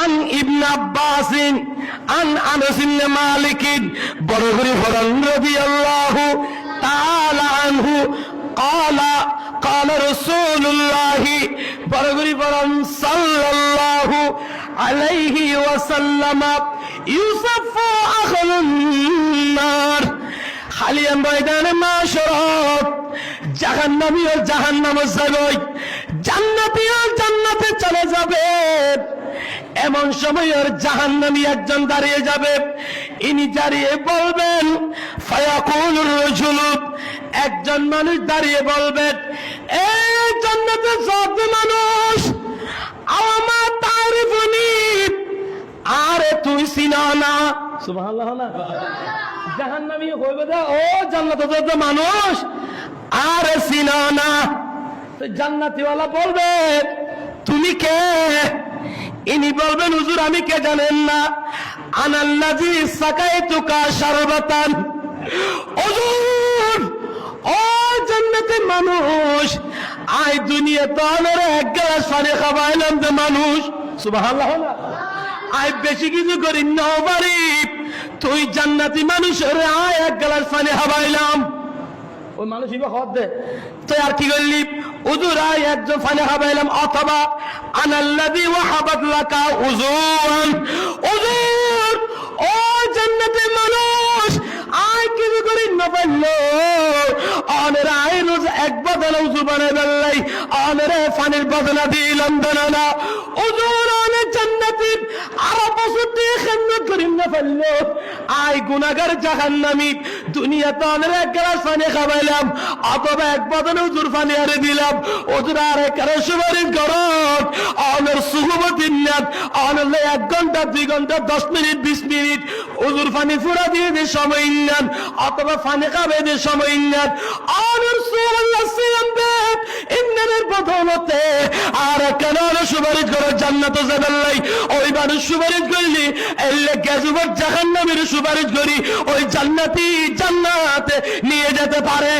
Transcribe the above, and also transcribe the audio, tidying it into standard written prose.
আন ইবনে আব্বাস আন আনাস ইবনে মালিক বরগুরি Ferran রাদিয়াল্লাহু তাআলা আনহু قال قال رسول الله বরগুরি ফরান সাল্লাল্লাহু আলাইহি ওয়াসাল্লাম ইউসাফু আখলুন নার খালিয়ান ময়দানে মাশরাত জাহান্নামী ও জাহান্নামে যাবে, জান্নাতি ও জান্নাতে চলে যাবে। এমন সময় ওর জাহান্নামী একজন দাঁড়িয়ে যাবে, ইনি দাঁড়িয়ে বলবেন ফায়াকুলুর রাজুলু, একজন মানুষ দাঁড়িয়ে বলবেন, এই জান্নাতে যত মানুষ আমা তারিফুনি, আরে তুই চিনা না। সুবহানাল্লাহ না জাহান্নামী হইবে দা, ও জান্নাতে যত মানুষ আরে চিনা না। তো জান্নাতীওয়ালা বলবে তুমি কে? ইনি বলবেন হুজুর আমি কে জানেন না, আনাল্লাযী সাকাইতুকা শারবাতান। হুজুর ও জান্নাতের মানুষ, আই দুনিয়াতে আমার এক গ্লাস পানি খাওয়াইলাম যে মানুষ। সুবহানাল্লাহ না আই বেশি কিছু করি না পারি, তুই জান্নাতি মানুষের আয় এক গ্লাস পানি খাওয়াইলাম। ওই মানুষ হদ দে তুই আর কি করলি? হুজুর আয় একজন পানি খাওয়াইলাম, অথবা আনাল্লাযী ওয়াহাবাত লাকা উযুন। হুজুর ও জান্নাতের মানুষ আয় কিছু করি না পারলো, অনের আয় রোজ এক বদলা উযু বানাই বেল্লাই, অনের পানির বদলা দিলাম না। হুজুর অনেক জান্নাতি আরো বছর দিয়ে খেদমত করি না পারলো, আয় গুনাহগার জাহান্নামী, দুনিয়াতে অনের এক গ্লাস পানি খাওয়াইলাম, অথবা এক বদলে হুজুর পানি আরে দিলাম। হুজুর আর একারে সুপারিশ করত, অনের সুহবতির নাত, অনের 1 ঘন্টা 2 ঘন্টা 10 মিনিট 20 মিনিট হুজুর পানি ফুরা দিয়ে যে সময় নেন, অথবা পানি খাবে যে সময় নেন, অনের সুবহানাল্লাহ সিলাম বেদ ইন্নের বদলতে আর কেন সুপারিশ করে জান্নাতে যাবেন লাই। ওই মানুষ সুপারিশ করলি এলে গেজুবর জাহান্নামের সুপারিশ করি, ওই জান্নাতি জান্নাতে নিয়ে যেতে পারে।